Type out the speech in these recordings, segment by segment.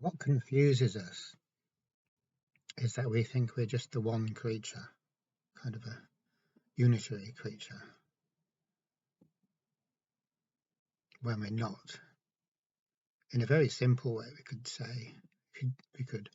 What confuses us is that we think we're just the one creature, kind of a unitary creature, when we're not. In a very simple way, we could say, we could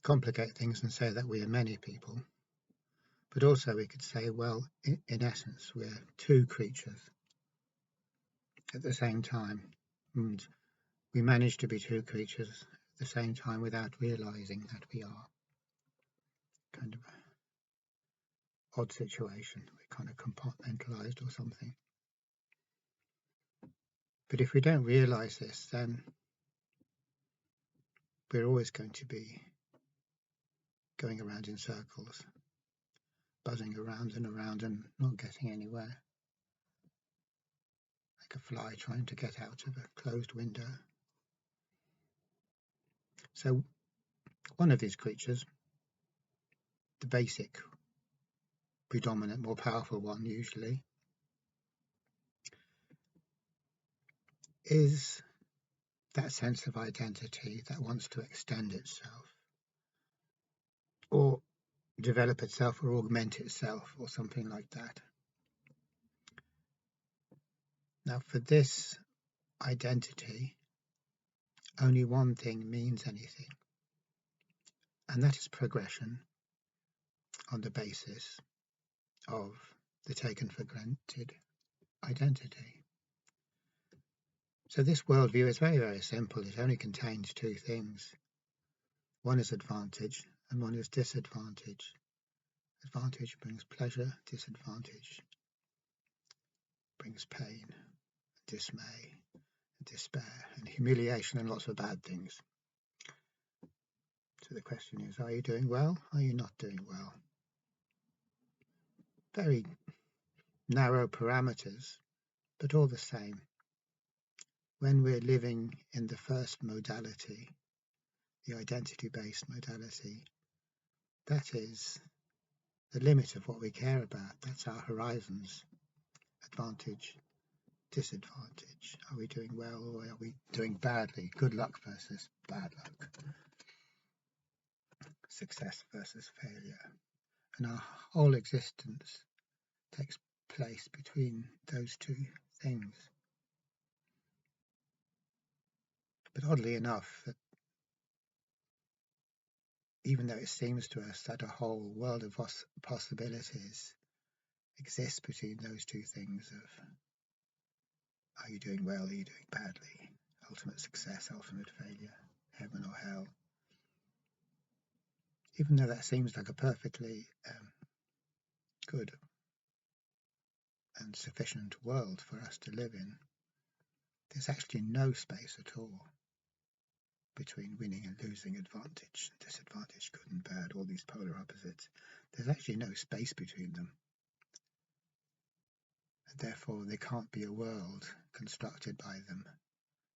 complicate things and say that we are many people, but also we could say, well, in essence, we're two creatures at the same time, and we manage to be two creatures at the same time without realizing that we are. Kind of an odd situation. We're kind of compartmentalized or something. But if we don't realize this, then we're always going to be going around in circles, buzzing around and not getting anywhere, like a fly trying to get out of a closed window. So one of these creatures, the basic, predominant, more powerful one usually, is that sense of identity that wants to extend itself or develop itself or augment itself or something like that. Now, for this identity, only one thing means anything, and that is progression on the basis of the taken for granted identity. So this worldview is very, very simple. It only contains two things. One is advantage and one is disadvantage. Advantage brings pleasure, disadvantage brings pain, dismay, despair, and humiliation, and lots of bad things. So the question is, are you doing well? Are you not doing well? Very narrow parameters, but all the same. When we're living in the first modality, the identity-based modality, that is the limit of what we care about. That's our horizons. Advantage, disadvantage. Are we doing well or are we doing badly? Good luck versus bad luck. Success versus failure. And our whole existence takes place between those two things. But oddly enough, that even though it seems to us that a whole world of possibilities exists between those two things of are you doing well, are you doing badly, ultimate success, ultimate failure, heaven or hell, even though that seems like a perfectly good and sufficient world for us to live in, there's actually no space at all between winning and losing, advantage and disadvantage, good and bad, all these polar opposites. There's actually no space between them. And therefore, there can't be a world constructed by them,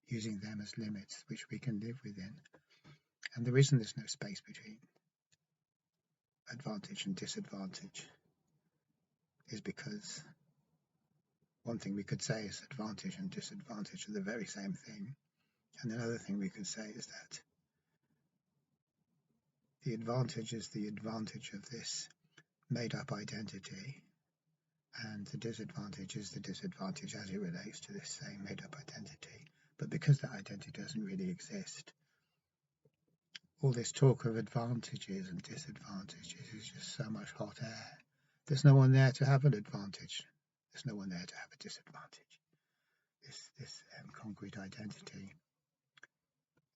using them as limits which we can live within. And the reason there's no space between advantage and disadvantage is because one thing we could say is advantage and disadvantage are the very same thing. And another thing we could say is that the advantage is the advantage of this made-up identity, and the disadvantage is the disadvantage as it relates to this same made-up identity. But because that identity doesn't really exist, all this talk of advantages and disadvantages is just so much hot air. There's no one there to have an advantage. There's no one there to have a disadvantage. This concrete identity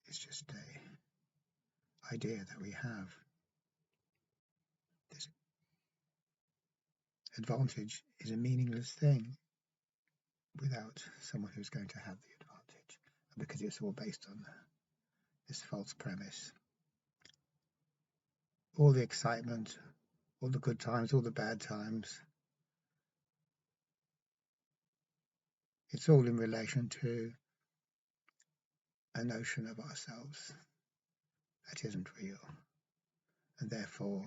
is just a idea that we have. This advantage is a meaningless thing without someone who's going to have the advantage, because it's all based on this false premise. All the excitement, all the good times, all the bad times, it's all in relation to a notion of ourselves that isn't real. And therefore,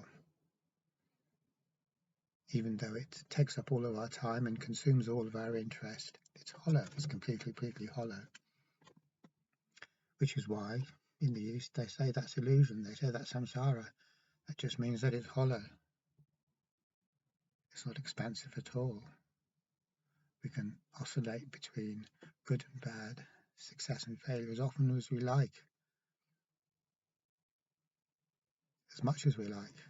even though it takes up all of our time and consumes all of our interest, it's hollow, it's completely hollow. which is why in the East they say that's illusion, they say that's samsara. That just means that it's hollow. It's not expansive at all. We can oscillate between good and bad, success and failure as often as we like, as much as we like,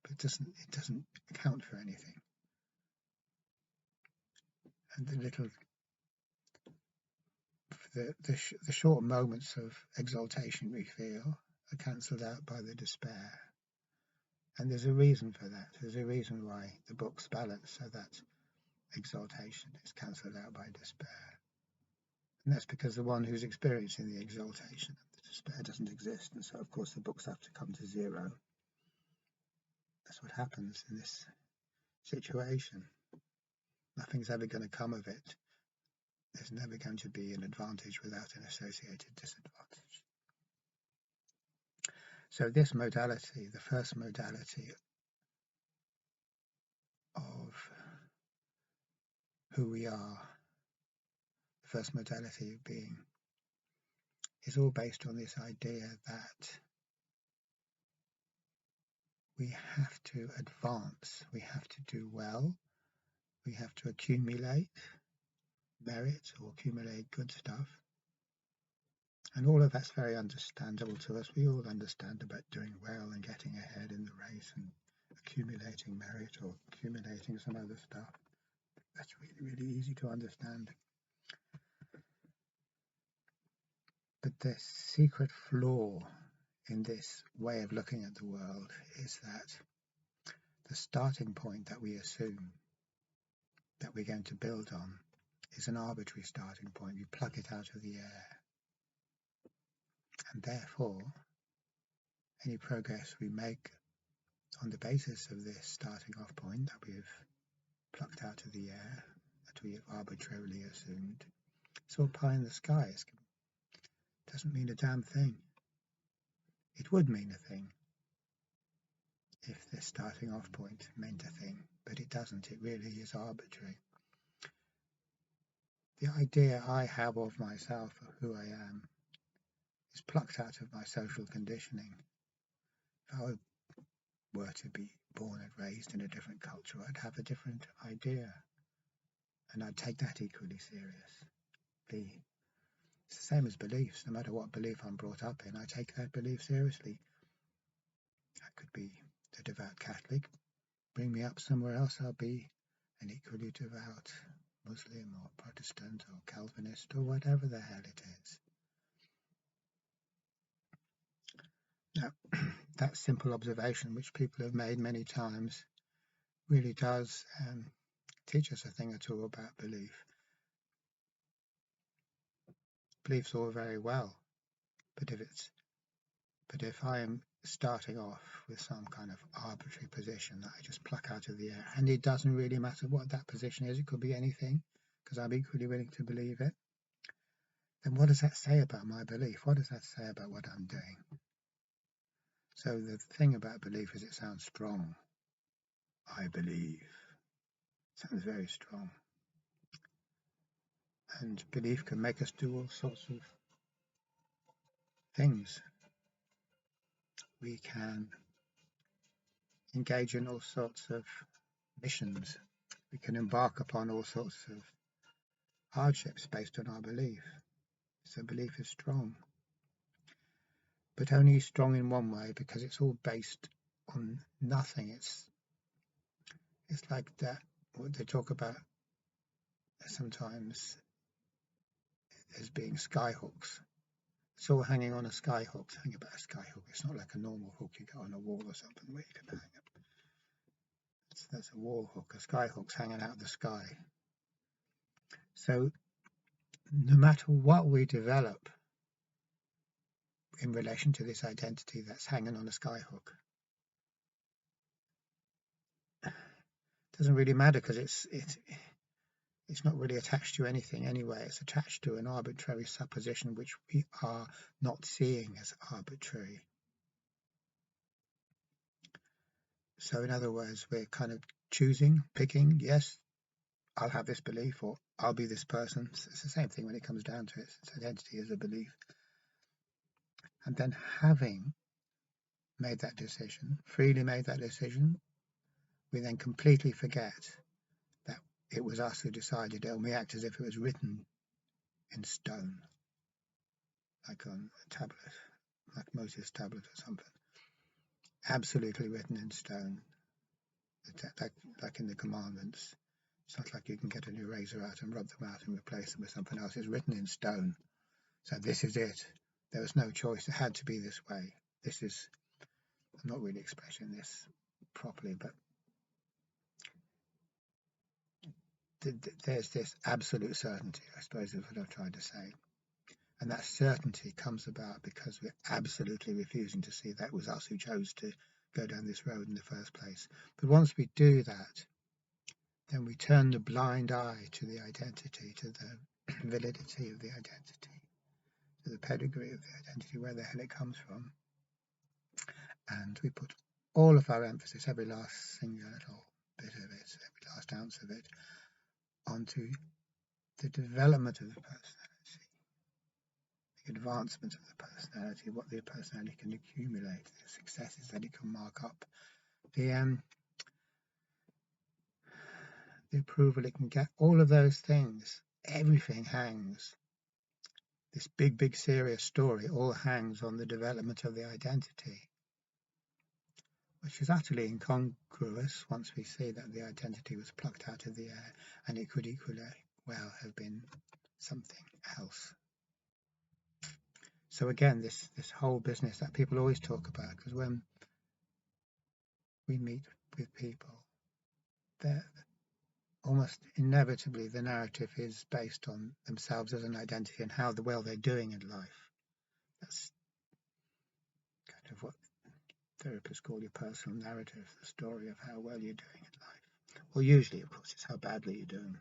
but it doesn't account for anything. And the short moments of exaltation we feel are cancelled out by the despair. And there's a reason for that. There's a reason why the book's balanced so that exaltation is cancelled out by despair. And that's because the one who's experiencing the exaltation and the despair doesn't exist. And so, of course, the books have to come to zero. That's what happens in this situation. Nothing's ever going to come of it. There's never going to be an advantage without an associated disadvantage. So this modality, the first modality of who we are, the first modality of being, is all based on this idea that we have to advance, we have to do well, we have to accumulate merit or accumulate good stuff. And all of that's very understandable to us. We all understand about doing well and getting ahead in the race and accumulating merit or accumulating some other stuff. That's really, really easy to understand. But the secret flaw in this way of looking at the world is that the starting point that we assume that we're going to build on is an arbitrary starting point. You pluck it out of the air. And therefore, any progress we make on the basis of this starting off point that we've plucked out of the air, that we have arbitrarily assumed, it's all pie in the sky. It doesn't mean a damn thing. It would mean a thing if the starting off point meant a thing, but it doesn't. It really is arbitrary. The idea I have of myself, of who I am, is plucked out of my social conditioning. If I were to be born and raised in a different culture, I'd have a different idea, and I'd take that equally seriously. It's the same as beliefs. No matter what belief I'm brought up in, I take that belief seriously. I could be a devout Catholic. Bring me up somewhere else, I'll be an equally devout Muslim or Protestant or Calvinist or whatever the hell it is. Now, that simple observation, which people have made many times, really does teach us a thing or two about belief. Belief's all very well, but if I am starting off with some kind of arbitrary position that I just pluck out of the air, and it doesn't really matter what that position is, it could be anything, because I'm equally willing to believe it, then what does that say about my belief? What does that say about what I'm doing? So the thing about belief is it sounds strong. I believe. It sounds very strong. And belief can make us do all sorts of things. We can engage in all sorts of missions. We can embark upon all sorts of hardships based on our belief. So belief is strong. But only strong in one way, because it's all based on nothing. It's like that, what they talk about sometimes as being skyhooks. It's all hanging on a skyhook. Think about a skyhook. It's not like a normal hook you go on a wall or something where you can hang up. That's a wall hook. A skyhook's hanging out of the sky. So no matter what we develop in relation to this identity that's hanging on a skyhook, it doesn't really matter, because it's not really attached to anything anyway. It's attached to an arbitrary supposition which we are not seeing as arbitrary. So in other words, we're kind of picking, yes, I'll have this belief, or I'll be this person. It's the same thing when it comes down to it. Its identity is a belief. And then having made that decision, freely made that decision, we then completely forget that it was us who decided it, and we act as if it was written in stone, like on a tablet, like Moses' tablet or something. Absolutely written in stone, like in the commandments. It's not like you can get an eraser out and rub them out and replace them with something else. It's written in stone. So this is it. There was no choice. It had to be this way. This is, I'm not really expressing this properly, but there's this absolute certainty, I suppose, is what I've tried to say. And that certainty comes about because we're absolutely refusing to see that was us who chose to go down this road in the first place. But once we do that, then we turn the blind eye to the identity, to the validity of the identity, to the pedigree of the identity, where the hell it comes from. And we put all of our emphasis, every last single little bit of it, every last ounce of it, onto the development of the personality, the advancement of the personality, what the personality can accumulate, the successes that it can mark up, the approval it can get, all of those things. Everything hangs. This big, serious story all hangs on the development of the identity, which is utterly incongruous once we see that the identity was plucked out of the air and it could equally well have been something else. So again, this whole business that people always talk about, because when we meet with people, they're almost inevitably the narrative is based on themselves as an identity and how well they're doing in life. That's kind of what therapists call your personal narrative, the story of how well you're doing in life. Well, usually, of course, it's how badly you're doing.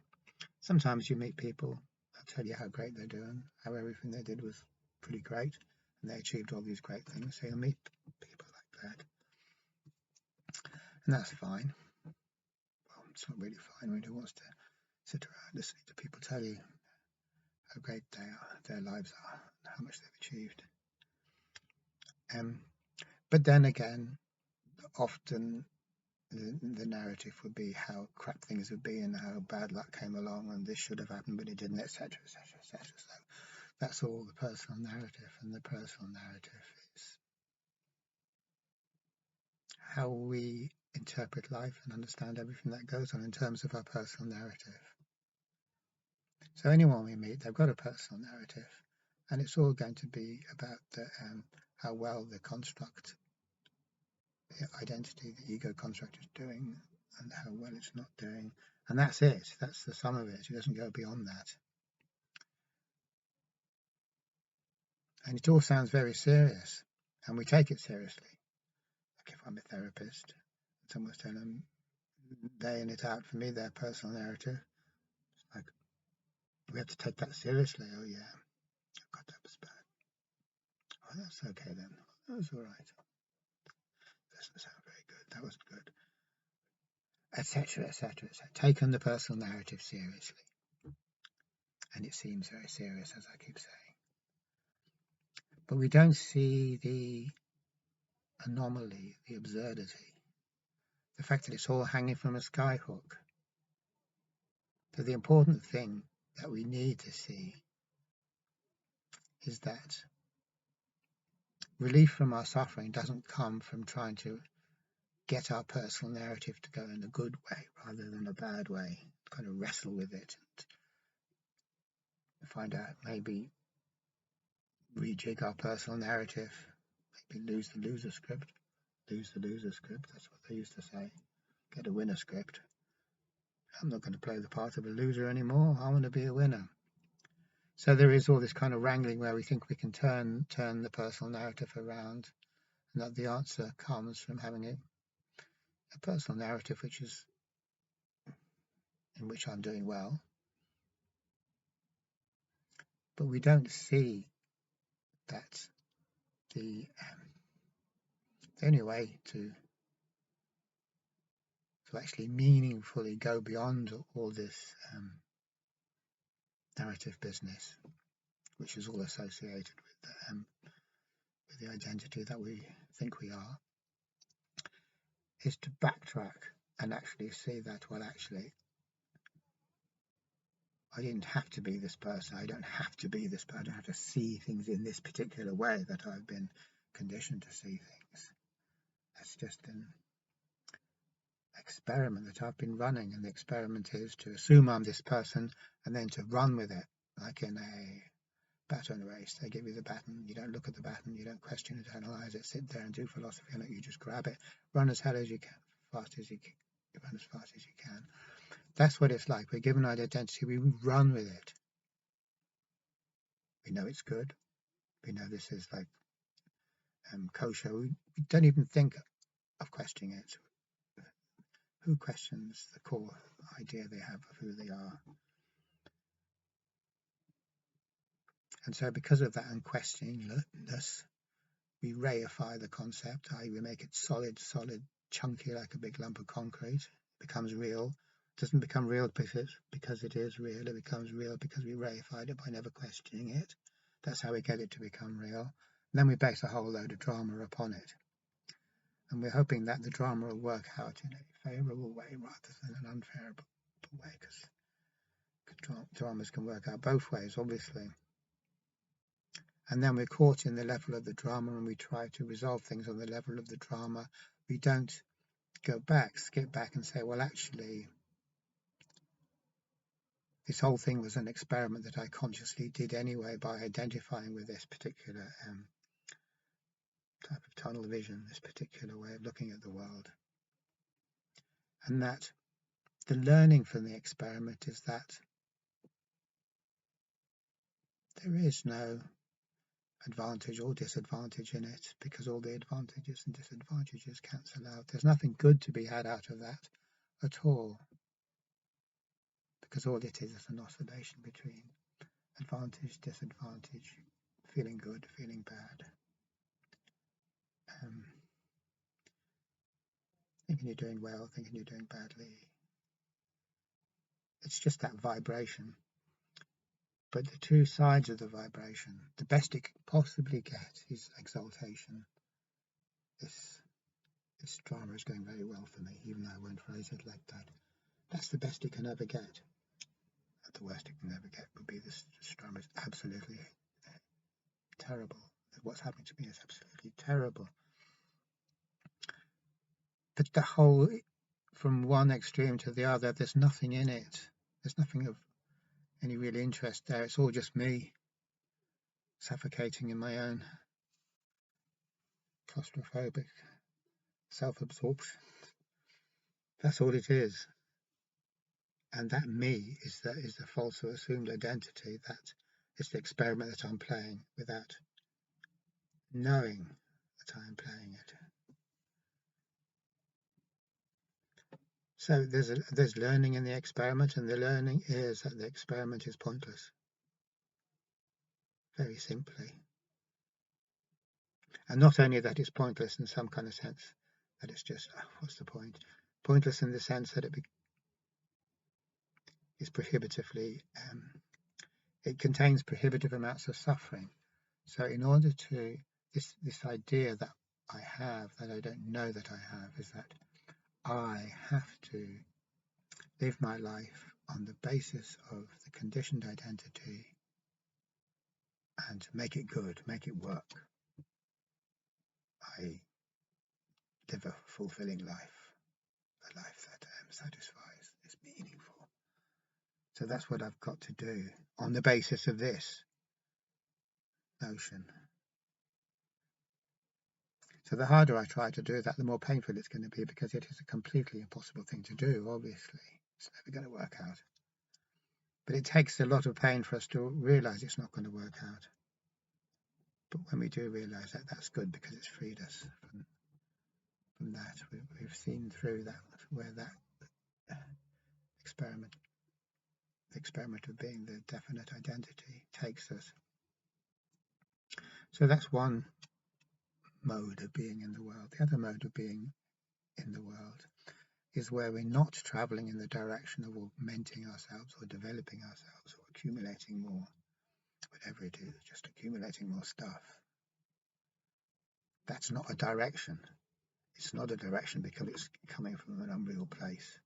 Sometimes you meet people, they'll tell you how great they're doing, how everything they did was pretty great, and they achieved all these great things. So you'll meet people like that. And that's fine. Well, it's not really fine when who wants to sit around listening to people tell you how great they are, their lives are, and how much they've achieved. But then again, often the narrative would be how crap things would be and how bad luck came along and this should have happened but it didn't, etc., etc., etc. So that's all the personal narrative, and the personal narrative is how we interpret life and understand everything that goes on in terms of our personal narrative. So anyone we meet, they've got a personal narrative, and it's all going to be about how well the construct, the identity, the ego construct is doing, and how well it's not doing. And that's it. That's the sum of it. It doesn't go beyond that. And it all sounds very serious, and we take it seriously. Like if I'm a therapist, someone's telling them, laying it out for me, their personal narrative, it's like, we have to take that seriously. Oh yeah, God, that was bad. Oh, that's okay then. That was all right. Doesn't sound very good. That was good. Etc., etc., etc. Taken the personal narrative seriously. And it seems very serious, as I keep saying. But we don't see the anomaly, the absurdity, the fact that it's all hanging from a skyhook. So the important thing that we need to see is that relief from our suffering doesn't come from trying to get our personal narrative to go in a good way rather than a bad way, kind of wrestle with it and find out, maybe rejig our personal narrative, maybe lose the loser script, that's what they used to say, get a winner script. I'm not going to play the part of a loser anymore, I want to be a winner. So there is all this kind of wrangling where we think we can turn the personal narrative around, and that the answer comes from having a personal narrative in which I'm doing well. But we don't see that the only way to actually meaningfully go beyond all this narrative business, which is all associated with to the identity that we think we are, is to backtrack and actually see that, well, actually, I didn't have to be this person. I don't have to be this person. I don't have to see things in this particular way that I've been conditioned to see things. That's just an experiment that I've been running, and the experiment is to assume I'm this person and then to run with it, like in a baton race. They give you the baton, you don't look at the baton, you don't question it, analyze it, sit there and do philosophy on it. You just grab it, run as hell as you can, fast as you can, run as fast as you can. That's what it's like. We're given an identity, we run with it. We know it's good. We know this is like kosher. We don't even think of questioning it. Who questions the core idea they have of who they are? And so because of that unquestioningness, we reify the concept, i.e. we make it solid, chunky like a big lump of concrete. It becomes real. It doesn't become real because it is real. It becomes real because we reified it by never questioning it. That's how we get it to become real. And then we base a whole load of drama upon it. And we're hoping that the drama will work out in a favourable way rather than an unfavourable way, because dramas can work out both ways, obviously. And then we're caught in the level of the drama and we try to resolve things on the level of the drama. We don't skip back and say, well, actually, this whole thing was an experiment that I consciously did anyway by identifying with this particular type of tunnel vision, this particular way of looking at the world. And that the learning from the experiment is that there is no advantage or disadvantage in it, because all the advantages and disadvantages cancel out. There's nothing good to be had out of that at all, because all it is an oscillation between advantage, disadvantage, feeling good, feeling bad, thinking you're doing well, thinking you're doing badly. It's just that vibration. But the two sides of the vibration, the best it can possibly get is exaltation. This drama is going very well for me, even though I won't phrase it like that. That's the best it can ever get. The worst it can ever get would be this drama is absolutely terrible. What's happening to me is absolutely terrible. But the whole, from one extreme to the other, there's nothing in it. There's nothing of any real interest there. It's all just me suffocating in my own claustrophobic self-absorption. That's all it is. And that me is the false or assumed identity. That is the experiment that I'm playing without knowing that I am playing it. So there's learning in the experiment, and the learning is that the experiment is pointless. Very simply. And not only that it's pointless in some kind of sense, that it's just, what's the point? Pointless in the sense that it is prohibitively, it contains prohibitive amounts of suffering. So in order to, this idea that I have, that I don't know that I have, is that I have to live my life on the basis of the conditioned identity and make it good, make it work. I live a fulfilling life, a life that satisfies, is meaningful. So that's what I've got to do on the basis of this notion. So the harder I try to do that, the more painful it's going to be, because it is a completely impossible thing to do, obviously. It's never going to work out. But it takes a lot of pain for us to realize it's not going to work out. But when we do realize that, that's good, because it's freed us from that. We've seen through that, where that experiment, the experiment of being the definite identity, takes us. So that's one mode of being in the world. The other mode of being in the world is where we're not traveling in the direction of augmenting ourselves or developing ourselves or accumulating more, whatever it is, just accumulating more stuff. That's not a direction. It's not a direction because it's coming from an unreal place.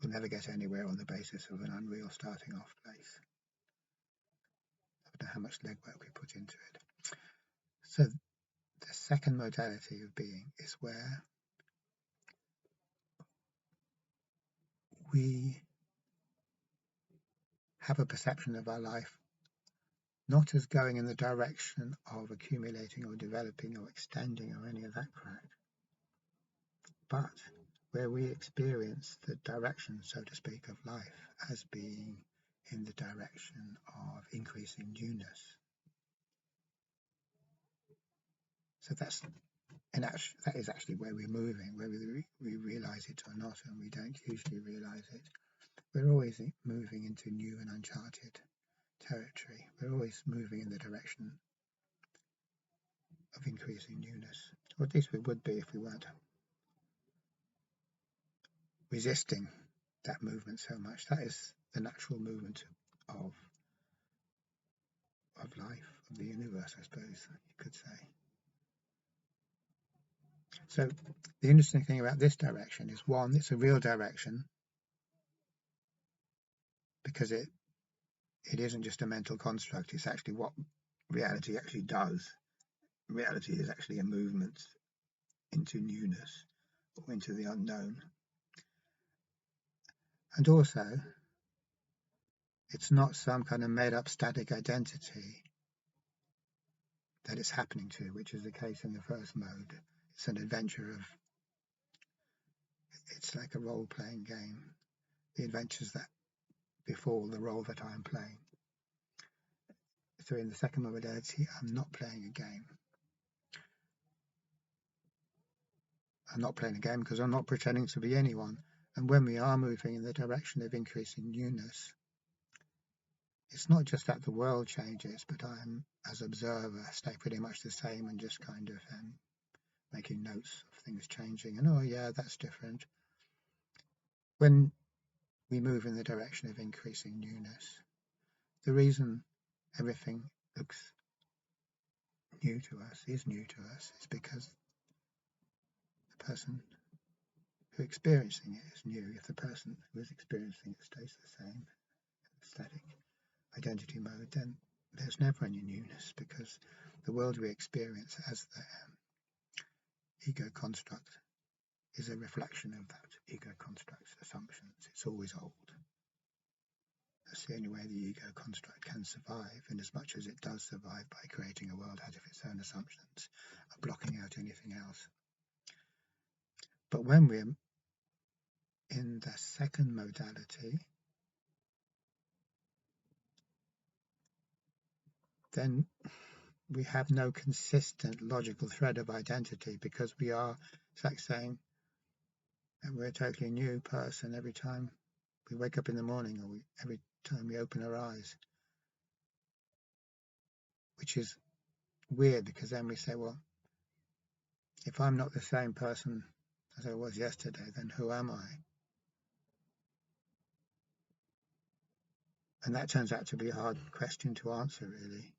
We'll never get anywhere on the basis of an unreal starting off place. I don't know how much legwork we put into it. So the second modality of being is where we have a perception of our life not as going in the direction of accumulating or developing or extending or any of that crap, but where we experience the direction, so to speak, of life as being in the direction of increasing newness. So that is actually where we're moving, whether we realize it or not, and we don't usually realize it. We're always moving into new and uncharted territory. We're always moving in the direction of increasing newness, or at least we would be if we weren't resisting that movement so much. That is the natural movement of life, of the universe, I suppose you could say. So the interesting thing about this direction is, one, it's a real direction because it isn't just a mental construct. It's actually what reality actually does. Reality is actually a movement into newness or into the unknown. And also, it's not some kind of made-up static identity that it's happening to, which is the case in the first mode. It's an adventure of, it's like a role-playing game. The adventures that befall the role that I'm playing. So in the second modality, I'm not playing a game. I'm not playing a game because I'm not pretending to be anyone. And when we are moving in the direction of increasing newness, it's not just that the world changes, but I'm, as observer, stay pretty much the same and just kind of making notes of things changing. And, oh yeah, that's different. When we move in the direction of increasing newness, the reason everything looks new to us, is because the person who is experiencing it is new. If the person who is experiencing it stays the same, static identity mode, then there's never any newness, because the world we experience as the ego construct is a reflection of that ego construct's assumptions. It's always old. That's the only way the ego construct can survive, in as much as it does survive by creating a world out of its own assumptions and blocking out anything else. But when we're in the second modality, then we have no consistent logical thread of identity, because it's like saying that we're a totally new person every time we wake up in the morning, or every time we open our eyes, which is weird, because then we say, well, if I'm not the same person as I was yesterday, then who am I? And that turns out to be a hard question to answer, really.